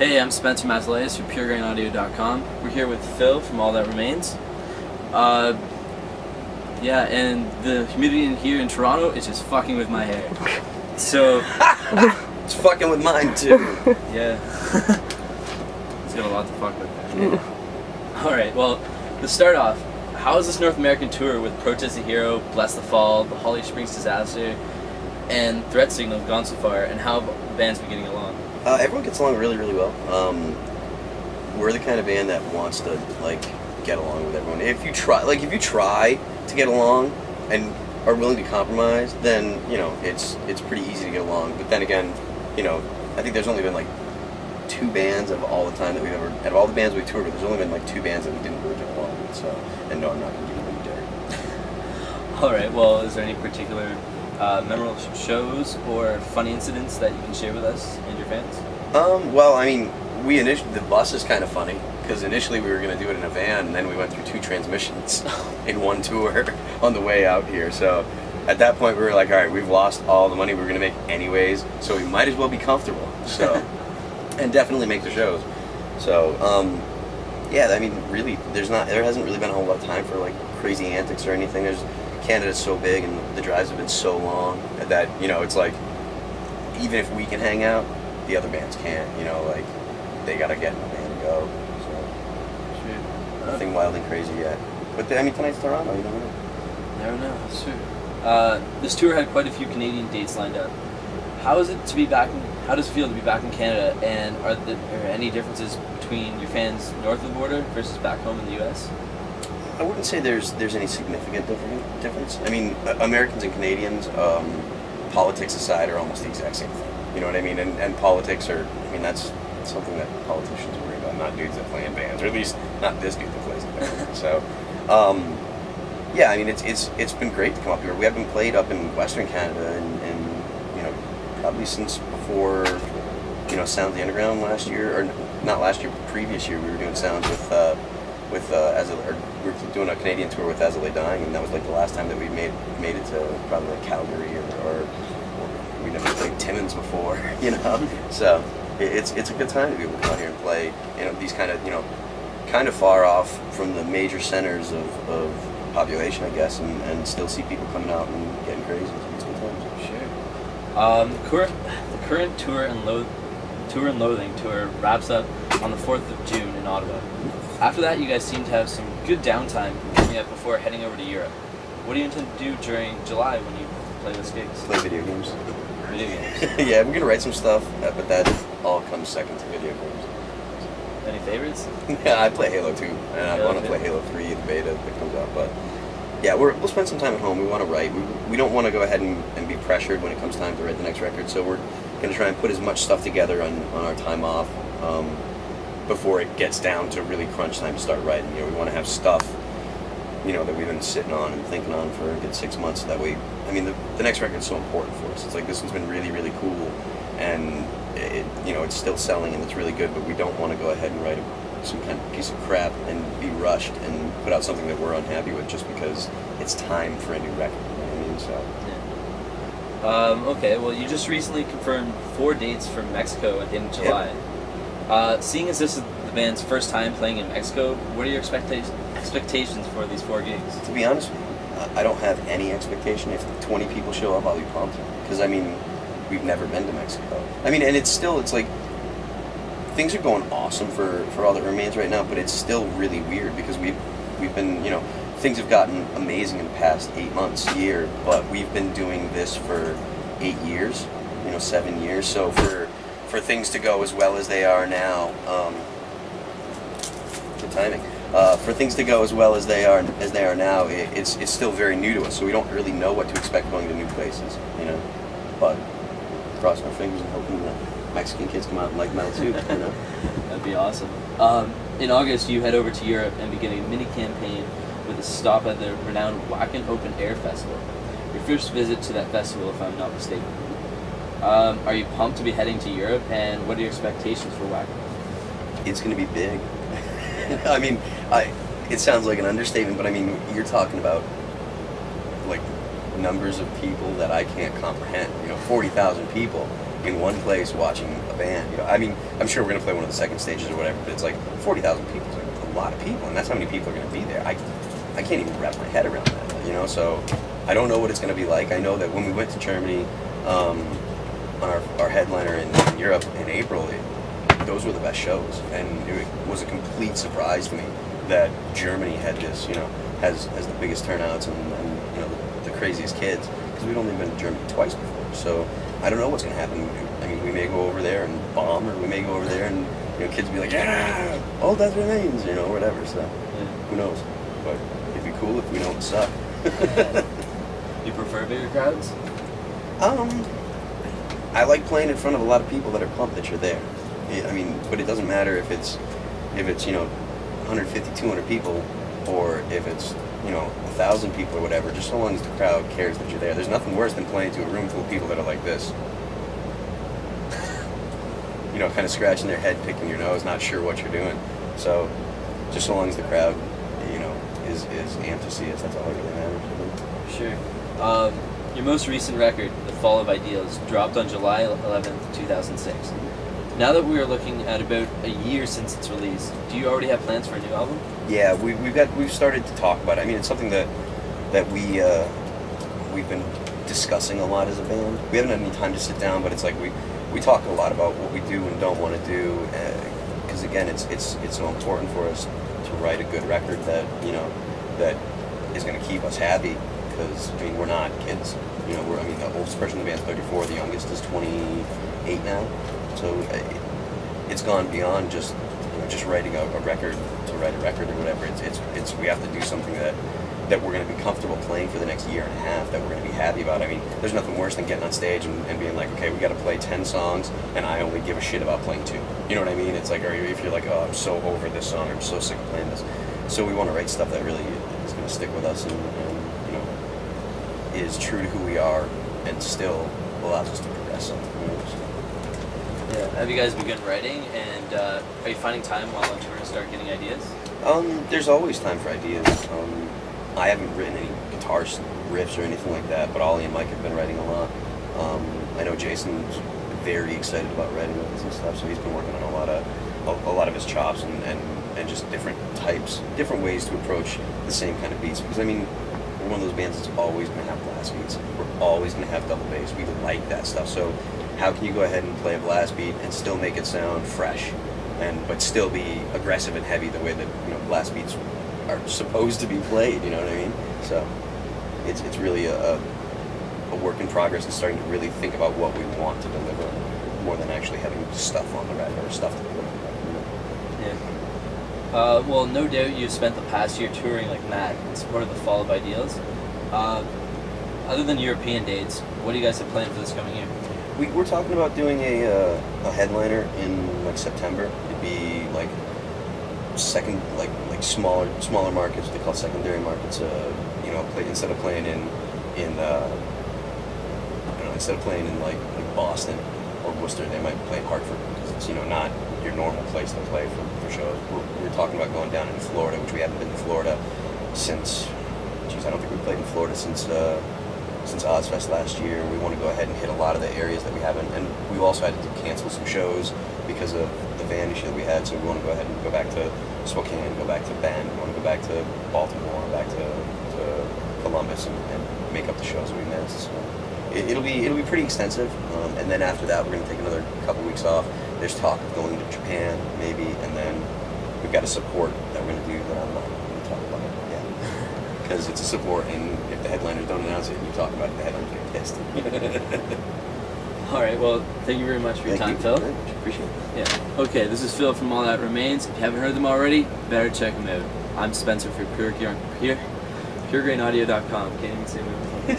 Hey, I'm Spencer Mazzaleas from PureGrainAudio.com. We're here with Phil from All That Remains. Yeah, and the humidity in here in Toronto is just fucking with my hair. So, it's fucking with mine too. yeah. It's got a lot to fuck with there. Alright, well, to start off, how is this North American tour with Protest the Hero, Bless the Fall, the Holly Springs Disaster, and Threat Signal gone so far, and how have the bands been getting along? Everyone gets along really, really well. We're the kind of band that wants to get along with everyone. If you try to get along and are willing to compromise, then it's pretty easy to get along. But then again, I think there's only been two bands of all the time that we've ever, out of all the bands we've toured with, there's only been two bands that we didn't really get along with. So, and no, I'm not going to give them any dirt. All right. Well, is there any particular memorable shows or funny incidents that you can share with us and your fans? Well, I mean, the bus is kind of funny because initially we were going to do it in a van, and then we went through 2 transmissions in one tour on the way out here. So at that point we were like, all right, we've lost all the money we were going to make anyways, so we might as well be comfortable. So and definitely make the shows. So yeah, I mean, really, there hasn't really been a whole lot of time for crazy antics or anything. Canada's so big and the drives have been so long that it's even if we can hang out, the other bands can't. They gotta get in the van and go. So nothing wild and crazy yet. But I mean, tonight's Toronto. You never know. Never know. That's true. This tour had quite a few Canadian dates lined up. How is it to be back? How does it feel to be back in Canada? And are there any differences between your fans north of the border versus back home in the U.S.? I wouldn't say there's any significant difference. I mean, Americans and Canadians, politics aside, are almost the exact same thing. You know what I mean? And politics are, I mean, that's something that politicians worry about, not dudes that play in bands, or at least not this dude that plays in bands. So, yeah, I mean, it's been great to come up here. We haven't played up in Western Canada and probably since before, Sound of the Underground last year, or not last year, previous year. We were doing sounds we were doing a Canadian tour with As I Lay Dying, and that was the last time that we made it to probably Calgary or we never played Timmins before, So it's a good time to be able to come out here and play, these kind of far off from the major centers of population, I guess, and still see people coming out and getting crazy. It's good times. Sure. The current Tour and Loathing tour wraps up on the 4th of June in Ottawa. After that, you guys seem to have some good downtime coming up before heading over to Europe. What do you intend to do during July when you play those gigs? Play video games. Video games? Yeah, we're going to write some stuff, but that all comes second to video games. Any favorites? Yeah, I play Halo 2, and I want to play Halo 3, the beta that comes out, but yeah, we'll spend some time at home. We want to write. We don't want to go ahead and be pressured when it comes time to write the next record, so we're going to try and put as much stuff together on our time off before it gets down to really crunch time to start writing. We want to have stuff, that we've been sitting on and thinking on for a good 6 months. That way, I mean, the next record's so important for us. It's this one's been really, really cool, and it's still selling and it's really good, but we don't want to go ahead and write some kind of piece of crap and be rushed and put out something that we're unhappy with just because it's time for a new record. You know what I mean? So. Yeah. Okay, well, you just recently confirmed 4 dates for Mexico at the end of July. Yep. Seeing as this is the band's first time playing in Mexico, what are your expectations for these 4 gigs? To be honest with you, I don't have any expectation. If 20 people show up, I'll be pumped. Because, I mean, we've never been to Mexico. I mean, and it's things are going awesome for All That Remains right now, but it's still really weird because we've been, things have gotten amazing in the past 8 months, year, but we've been doing this for 8 years, 7 years. So for things to go as well as they are now, good timing. For things to go as well as they are now, it's still very new to us. So we don't really know what to expect going to new places, But crossing our fingers and hoping that Mexican kids come out and like metal too. That'd be awesome. In August, you head over to Europe and begin a mini campaign with a stop at the renowned Wacken Open Air Festival. Your first visit to that festival, if I'm not mistaken. Are you pumped to be heading to Europe, and what are your expectations for Wacken? It's going to be big. I mean, it sounds like an understatement, but I mean, you're talking about numbers of people that I can't comprehend. 40,000 people. in one place watching a band. You know, I mean, I'm sure we're gonna play one of the second stages or whatever, but it's like 40,000 people is like a lot of people, and that's how many people are gonna be there. I can't even wrap my head around that. You know, so I don't know what it's gonna be like. I know that when we went to Germany on our headliner in Europe in April, those were the best shows, and it was a complete surprise to me that Germany had this, you know, has the biggest turnouts and you know the craziest kids, because we'd only been to Germany twice before. So I don't know what's going to happen. I mean, we may go over there and bomb, or we may go over there and, you know, kids be like, yeah, all that remains, you know, or whatever. So who knows? But it'd be cool if we don't suck. You prefer bigger crowds? I like playing in front of a lot of people that are pumped that you're there. I mean, but it doesn't matter if it's you know 150, 200 people, or if it's, you know, 1,000 people or whatever. Just so long as the crowd cares that you're there. There's nothing worse than playing to a room full of people that are like this. You know, kind of scratching their head, picking your nose, not sure what you're doing. So, just so long as the crowd, you know, is amped to see us, that's all that really matters. Sure. Your most recent record, The Fall of Ideals, dropped on July 11th, 2006. Now that we are looking at about a year since its release, do you already have plans for a new album? Yeah, we've started to talk about it. I mean, it's something that we've been discussing a lot as a band. We haven't had any time to sit down, but it's like we talk a lot about what we do and don't want to do, because again, it's so important for us to write a good record that, you know, that is going to keep us happy. Because I mean, we're not kids. You know, I mean, the oldest person in the band's 34. The youngest is 28 now. So it's gone beyond just, you know, just writing a record to write a record or whatever. It's we have to do something that we're going to be comfortable playing for the next year and a half, that we're going to be happy about. I mean, there's nothing worse than getting on stage and being like, okay, we got to play 10 songs, and I only give a shit about playing 2. You know what I mean? It's like, or if you're like, oh, I'm so over this song, or I'm so sick of playing this. So we want to write stuff that really is going to stick with us and you know, is true to who we are, and still allows us to progress something. You know? Yeah. Have you guys begun writing, and are you finding time while on tour to start getting ideas? There's always time for ideas. I haven't written any guitar riffs or anything like that, but Ollie and Mike have been writing a lot. I know Jason's very excited about writing with us and stuff, so he's been working on a lot of his chops and just different ways to approach the same kind of beats. Because I mean, we're one of those bands that's always going to have blast beats. We're always going to have double bass. We like that stuff. So how can you go ahead and play a blast beat and still make it sound fresh, but still be aggressive and heavy the way that, you know, blast beats are supposed to be played? You know what I mean? So it's really a work in progress, and starting to really think about what we want to deliver more than actually having stuff on the record or stuff to deliver. Yeah. Well, no doubt you've spent the past year touring like mad in support of The Fall of Ideals. Other than European dates, what do you guys have planned for this coming year? We're talking about doing a headliner in like September. It'd be like smaller markets. They call secondary markets. You know, instead of playing in instead of playing in like Boston or Worcester, they might play in Hartford, because it's, you know, not your normal place to play for shows. We're talking about going down into Florida, which we haven't been to Florida since. I don't think we played in Florida since Ozfest last year. We want to go ahead and hit a lot of the areas that we haven't, and we also had to cancel some shows because of the van issue that we had. So we want to go ahead and go back to Spokane, go back to Bend, we want to go back to Baltimore, back to Columbus, and make up the shows that we missed. So it'll be pretty extensive, and then after that we're going to take another couple weeks off. There's talk of going to Japan maybe, and then we've got a support that we're going to do that I'm not going to talk about yet, because it's a support, and if the headliners don't announce it and you talk about it, the headliners get pissed. All right, well, thank you very much for your time, Phil. Very much. Appreciate it. Yeah. Okay, this is Phil from All That Remains. If you haven't heard them already, better check them out. I'm Spencer for puregrainaudio.com. Can't even say my own name.